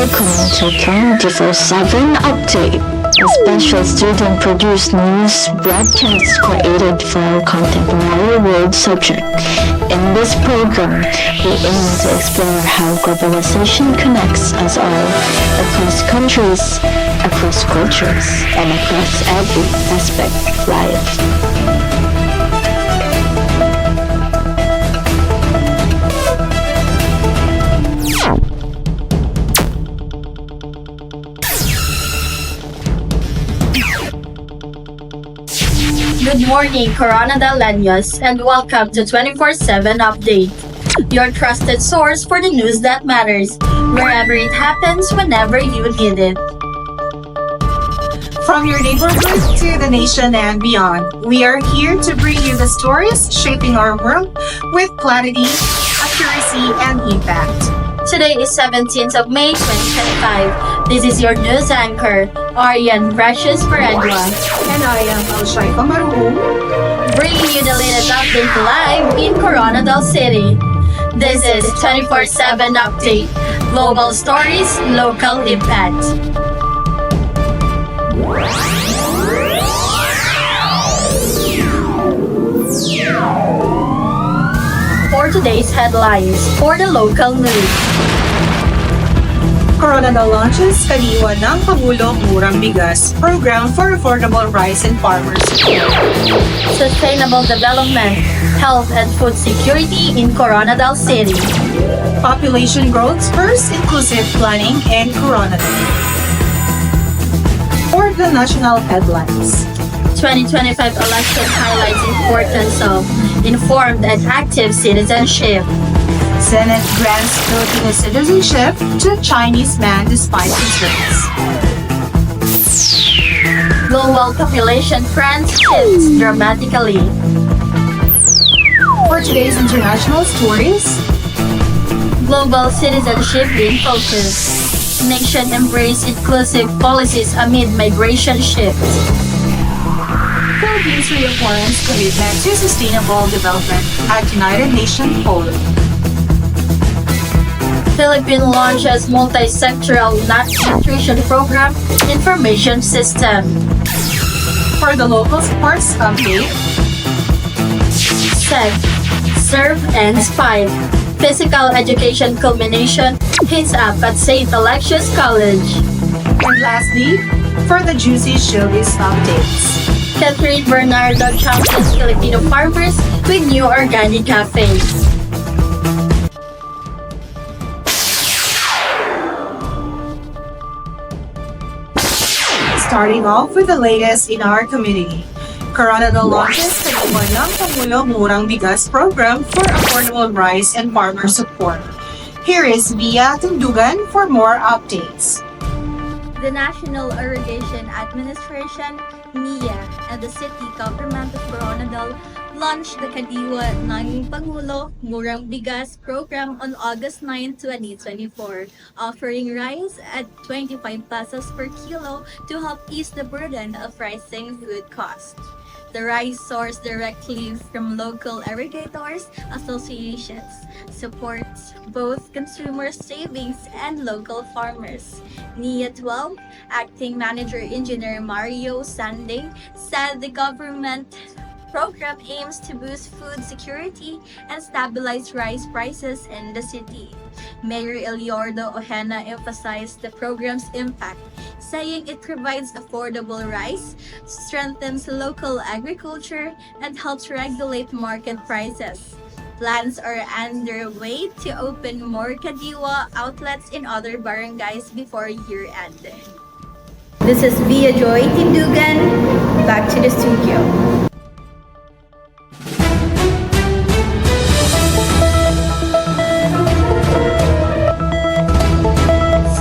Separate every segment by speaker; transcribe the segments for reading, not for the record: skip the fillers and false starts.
Speaker 1: Welcome to 24/7 Update, a special student-produced news broadcast created for a contemporary world subject. In this program, we aim to explore how globalization connects us all across countries, across cultures, and across every aspect of life.
Speaker 2: Good morning, Coronadaleños, and welcome to 24/7 Update, your trusted source for the news that matters, wherever it happens, whenever you need it.
Speaker 3: From your neighborhood to the nation and beyond, we are here to bring you the stories shaping our world with clarity, accuracy, and impact.
Speaker 2: Today is 17th of May 2025. This is your news anchor, Arrianne Peregua.
Speaker 3: And I am Al-shaifa Marohom,
Speaker 2: Bringing you the latest update live in Coronadal City. This is 24/7 Update. Global stories, local impact. For today's headlines, for the local news.
Speaker 3: Coronadal launches Kadiwa ng Pangulong Murang Bigas program for affordable rice and farmers.
Speaker 2: Sustainable development, health and food security in Coronadal City.
Speaker 3: Population growth spurs inclusive planning in Coronadal. For the national headlines.
Speaker 2: 2025 election highlights importance of informed and active citizenship.
Speaker 3: Senate grants Filipino citizenship to Chinese man despite concerns.
Speaker 2: Global population trend shifts dramatically.
Speaker 3: For today's international stories,
Speaker 2: Global citizenship in focus. Nation embrace inclusive policies amid migration shifts.
Speaker 3: Philippines reaffirms commitment to sustainable development at United Nations Poland.
Speaker 2: Philippines launches multi-sectoral nutrition program information system.
Speaker 3: For the local sports update,
Speaker 2: SEG, Serve and Spike. Physical education culmination hits up at St. Alexius College.
Speaker 3: and lastly, for the juicy showbiz updates.
Speaker 2: Catherine Bernardo champions Filipino farmers with new organic cafes.
Speaker 3: Starting off with the latest in our community. Coronadal launches Kadiwa ng Pangulong Murang Bigas program for affordable rice and farmer support. Here is Via Tundugan for more updates.
Speaker 2: The National Irrigation Administration, NIA, and the City Government of Coronadal launched the Kadiwa ng Pangulo Murang Bigas program on August 9, 2024, offering rice at 25 pesos per kilo to help ease the burden of rising food costs. The rice sourced directly from local irrigators associations supports both consumer savings and local farmers. NIA 12 Acting Manager Engineer Mario Sanding said the government program aims to boost food security and stabilize rice prices in the city. Mayor Eliordo Ojena emphasized the program's impact, saying it provides affordable rice, strengthens local agriculture, and helps regulate market prices. Plans are underway to open more Kadiwa outlets in other barangays before year-end. This is Via Joy Tindugan. Back to the studio.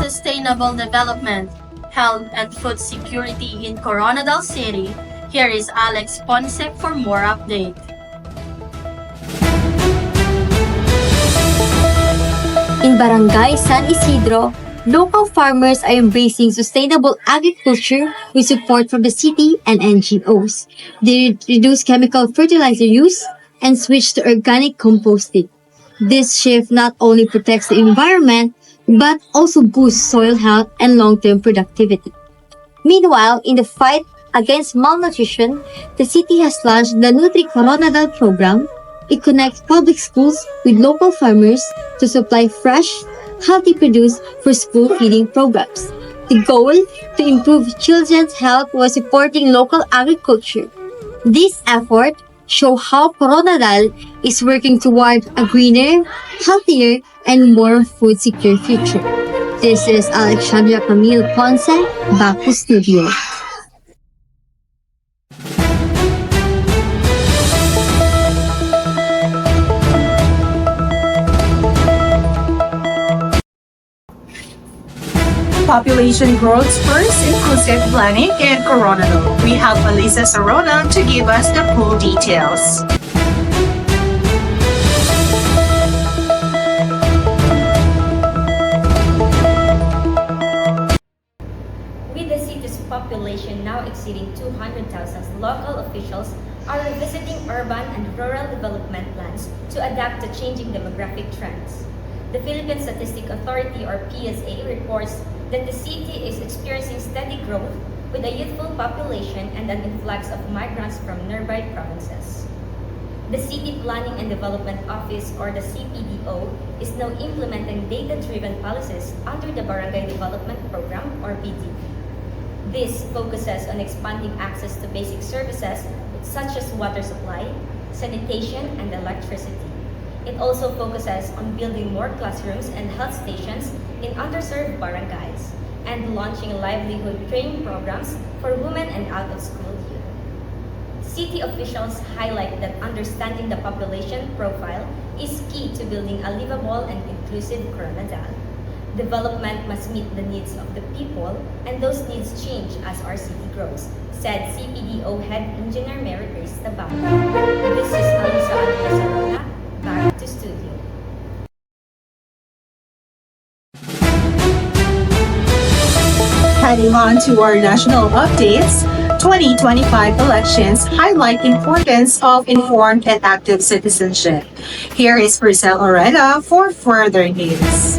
Speaker 2: Sustainable development, health and food security in Coronadal City. Here is Alex Ponce for more update.
Speaker 4: In Barangay San Isidro, local farmers are embracing sustainable agriculture with support from the city and NGOs. They reduce chemical fertilizer use and switch to organic composting. This shift not only protects the environment but also boost soil health and long-term productivity. Meanwhile, in the fight against malnutrition, the city has launched the Nutri-Coronadal program. It connects public schools with local farmers to supply fresh, healthy produce for school feeding programs. The goal to improve children's health while supporting local agriculture. This effort show how Coronadal is working toward a greener, healthier, and more food secure future. This is Alexiandria Ponce, back to studio.
Speaker 3: Population growth spurs inclusive planning and Coronadal. We have Alyssa Sarona to give us the full details.
Speaker 5: With the city's population now exceeding 200,000, local officials are revisiting urban and rural development plans to adapt to changing demographic trends. The Philippine Statistic Authority or PSA reports that the city is experiencing steady growth with a youthful population and an influx of migrants from nearby provinces. The City Planning and Development Office or the CPDO is now implementing data-driven policies under the Barangay Development Program or BDP. This focuses on expanding access to basic services such as water supply, sanitation, and electricity. It also focuses on building more classrooms and health stations in underserved barangays and launching livelihood training programs for women and out-of-school youth. City officials highlight that understanding the population profile is key to building a livable and inclusive Coronadal. Development must meet the needs of the people, and those needs change as our city grows, said CPDO Head Engineer Mary Grace Tabang. This is Alyssa and Sarona. Back to studio.
Speaker 3: Heading on to our national updates, 2025 elections highlight importance of informed and active citizenship. Here is Rachele for further news.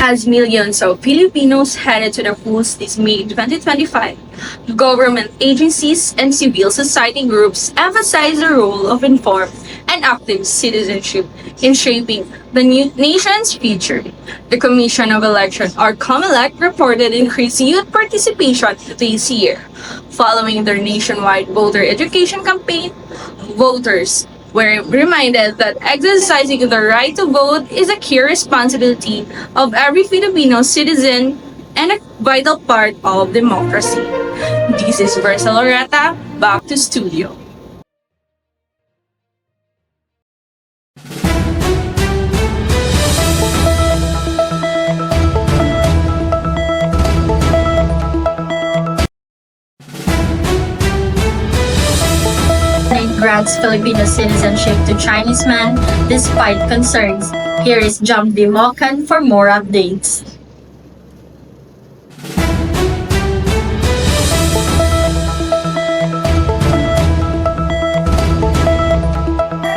Speaker 6: As millions of Filipinos headed to the polls this May 2025, government agencies and civil society groups emphasize the role of informed and active citizenship in shaping the nation's future. The Commission of Election, or COMELEC, reported increased youth participation this year. Following their nationwide voter education campaign, voters were reminded that exercising the right to vote is a key responsibility of every Filipino citizen and a vital part of democracy. This is Rachele, back to studio.
Speaker 2: Grants Filipino citizenship to Chinese men despite concerns. Here is Jamby Mocan for more updates.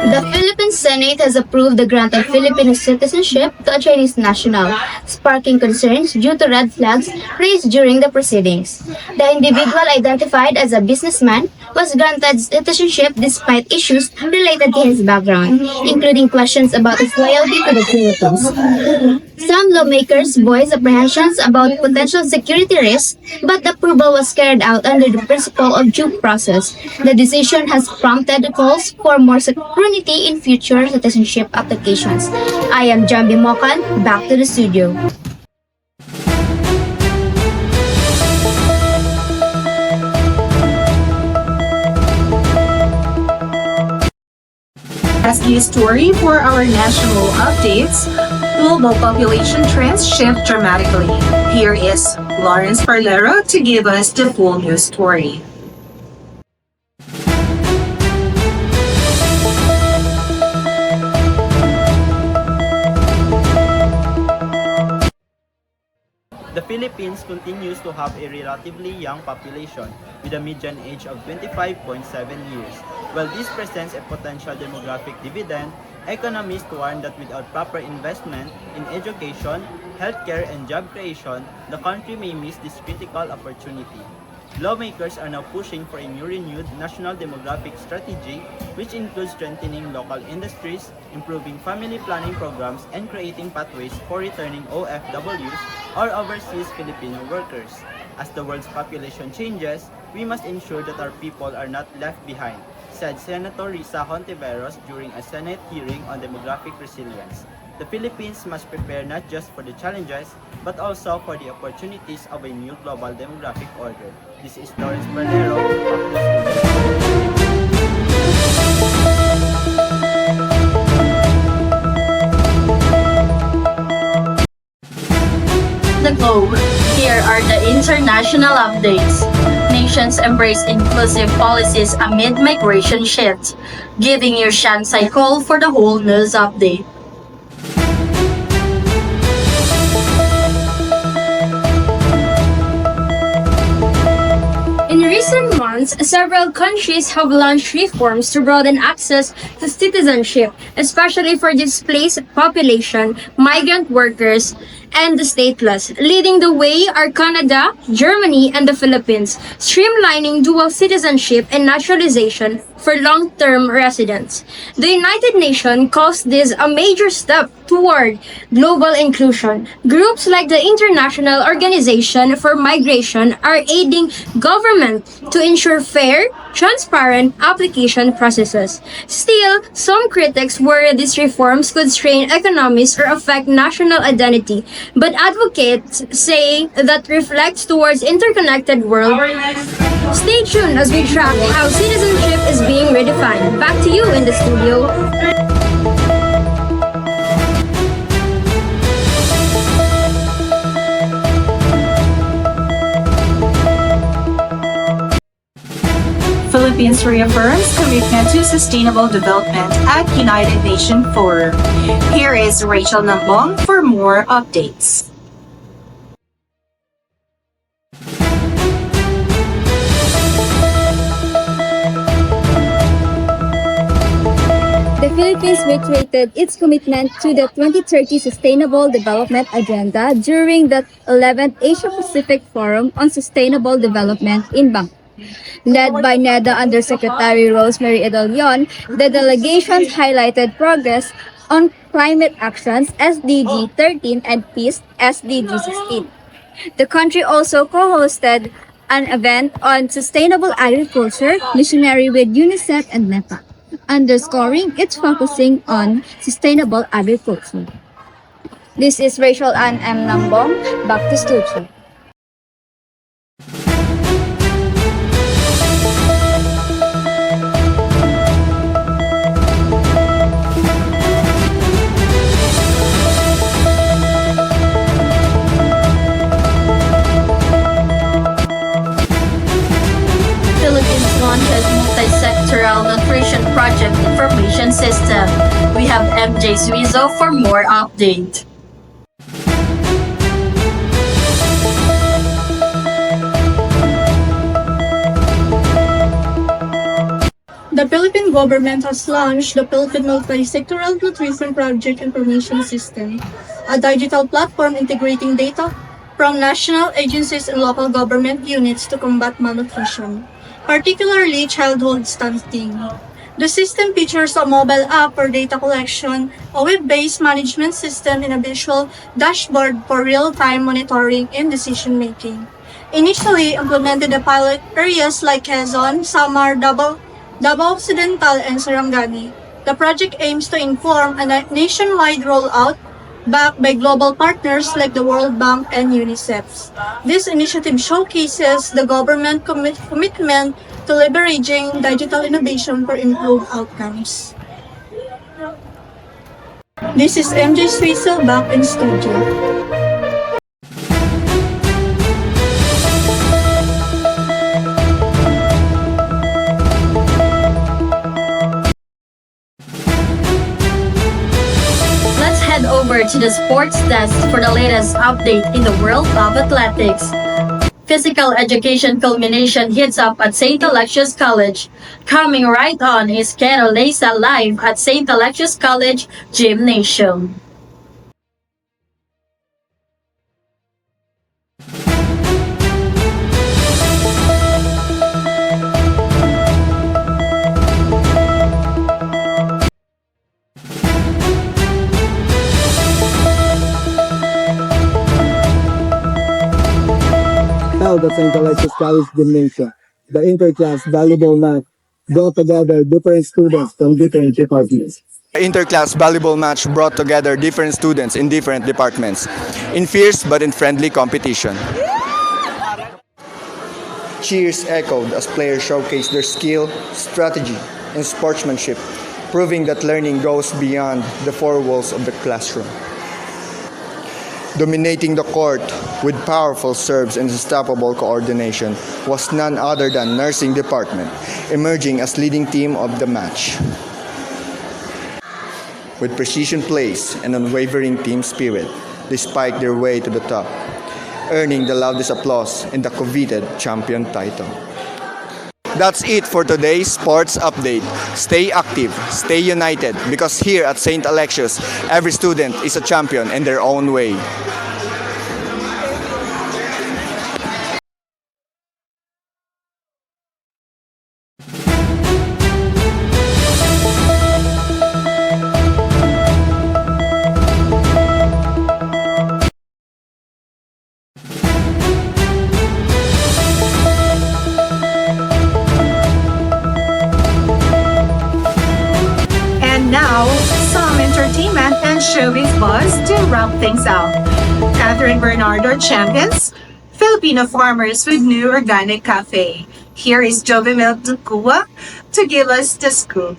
Speaker 7: The Philippine Senate has approved the grant of Filipino citizenship to a Chinese national, sparking concerns due to red flags raised during the proceedings. The individual, identified as a businessman, was granted citizenship despite issues related to his background, including questions about his loyalty to the Philippines. Some lawmakers voiced apprehensions about potential security risks, but the approval was carried out under the principle of due process. The decision has prompted calls for more scrutiny in future citizenship applications. I am Jamby Mocan, back to the studio.
Speaker 3: Rescue story for our national updates. Global population trends shift dramatically. Here is Lawrence Parlero to give us the full news story.
Speaker 8: The Philippines continues to have a relatively young population with a median age of 25.7 years. While this presents a potential demographic dividend, economists warn that without proper investment in education, healthcare, and job creation, the country may miss this critical opportunity. Lawmakers are now pushing for a new renewed national demographic strategy, which includes strengthening local industries, improving family planning programs, and creating pathways for returning OFWs or overseas Filipino workers. As the world's population changes, we must ensure that our people are not left behind, said Senator Risa Hontiveros during a Senate hearing on demographic resilience. The Philippines must prepare not just for the challenges, but also for the opportunities of a new global demographic order. This is Lawrence Bernero of the
Speaker 6: The globe. Here are the international updates. Nations embrace inclusive policies amid migration shifts. Giving you Shanghai call for the whole news update. In recent months, several countries have launched reforms to broaden access to citizenship, especially for displaced population, migrant workers, and the stateless. Leading the way are Canada, Germany, and the Philippines, streamlining dual citizenship and naturalization for long-term residents. The United Nations calls this a major step toward global inclusion. Groups like the International Organization for Migration are aiding government to ensure fair, transparent application processes. Still, some critics worry these reforms could strain economies or affect national identity, but advocates say that reflects towards interconnected world. Stay tuned as we track how citizenship is being redefined. Back to you in the studio.
Speaker 3: Philippines reaffirms commitment to sustainable development at United Nations Forum. Here is Rachele Nambong for more updates.
Speaker 4: The Philippines reiterated its commitment to the 2030 Sustainable Development Agenda during the 11th Asia-Pacific Forum on Sustainable Development in Bangkok. Led by NEDA Undersecretary Rosemary Edalion, the delegations highlighted progress on climate actions SDG 13 and Peace SDG 16. The country also co-hosted an event on sustainable agriculture, missionary with UNICEF and NEPA, underscoring its focusing on sustainable agriculture. This is Rachele Ann M. Nambong, back to studio.
Speaker 6: Launches multi-sectoral nutrition project information system. We have MJ Suizo for more update.
Speaker 9: The Philippine government has launched the Philippine Multi-Sectoral Nutrition Project Information System, a digital platform integrating data from national agencies and local government units to combat malnutrition, particularly childhood stunting. The system features a mobile app for data collection, a web-based management system, and a visual dashboard for real-time monitoring and decision-making. Initially implemented in pilot areas like Quezon, Samar, Davao Occidental, and Sarangani, the project aims to inform a nationwide rollout backed by global partners like the World Bank and UNICEF. This initiative showcases the government commitment to leveraging digital innovation for improved outcomes. This is MJ Suizo back in studio.
Speaker 2: over to the sports desk for the latest update in the world of athletics. Physical education culmination hits up at St. Alexius College. Coming right on is Kero Leysa live at St. Alexius College Gymnasium.
Speaker 10: Held at St. Alexius College Gymnasium, the interclass volleyball match brought together different students from different departments.
Speaker 11: The interclass volleyball match brought together different students in different departments in fierce but in friendly competition. Cheers echoed as players showcased their skill, strategy, and sportsmanship, proving that learning goes beyond the four walls of the classroom. Dominating the court with powerful serves and unstoppable coordination was none other than nursing department, emerging as leading team of the match. With precision plays and unwavering team spirit, they spiked their way to the top, earning the loudest applause and the coveted champion title. That's it for today's sports update. Stay active, stay united, because here at St. Alexius, every student is a champion in their own way.
Speaker 3: And now, some entertainment and showbiz buzz to wrap things up. Catherine Bernardo champions Filipino farmers with new organic cafe. Here is Joevimel Tongcua to give us the scoop.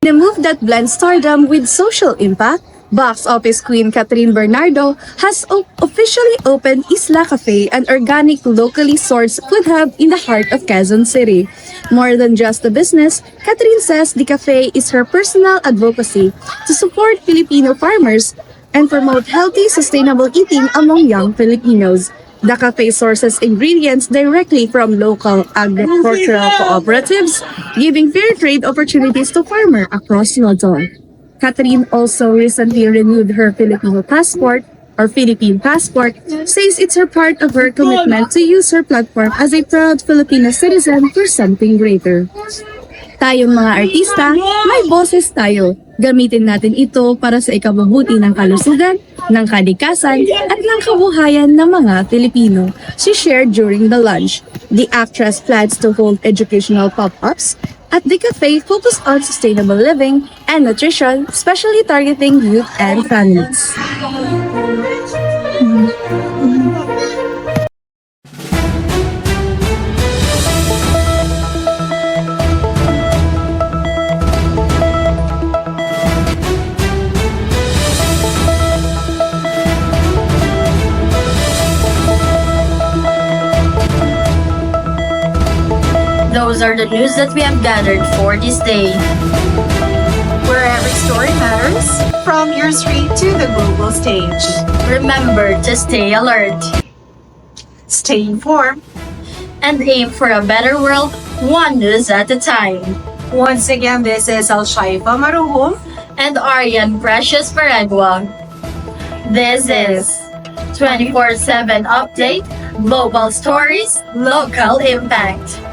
Speaker 6: In a move that blends stardom with social impact, box office queen Catherine Bernardo has officially opened Isla Cafe, an organic, locally sourced food hub in the heart of Quezon City. More than just a business, Catherine says the cafe is her personal advocacy to support Filipino farmers and promote healthy, sustainable eating among young Filipinos. The cafe sources ingredients directly from local agricultural cooperatives, giving fair trade opportunities to farmers across Luzon. Catherine also recently renewed her Filipino passport, or Philippine passport, says it's her part of her commitment to use her platform as a proud Filipino citizen for something greater. Tayong mga artista, may boses tayo. Gamitin natin ito para sa ikabubuti ng kalusugan, ng kalikasan, at ng kabuhayan ng mga Filipino, she shared during the lunch. The actress plans to hold educational pop-ups at the cafe focused on sustainable living and nutrition, especially targeting youth and families.
Speaker 2: Those are the news that we have gathered for this day.
Speaker 3: Where every story matters, from your street to the global stage.
Speaker 2: Remember to stay alert
Speaker 3: Stay informed.
Speaker 2: and aim for a better world, one news at a time.
Speaker 3: Once again, this is Al-shaifa Marohom.
Speaker 2: And Arrianne Precious Peregua. This is 24/7 Update, Global Stories, Local Impact.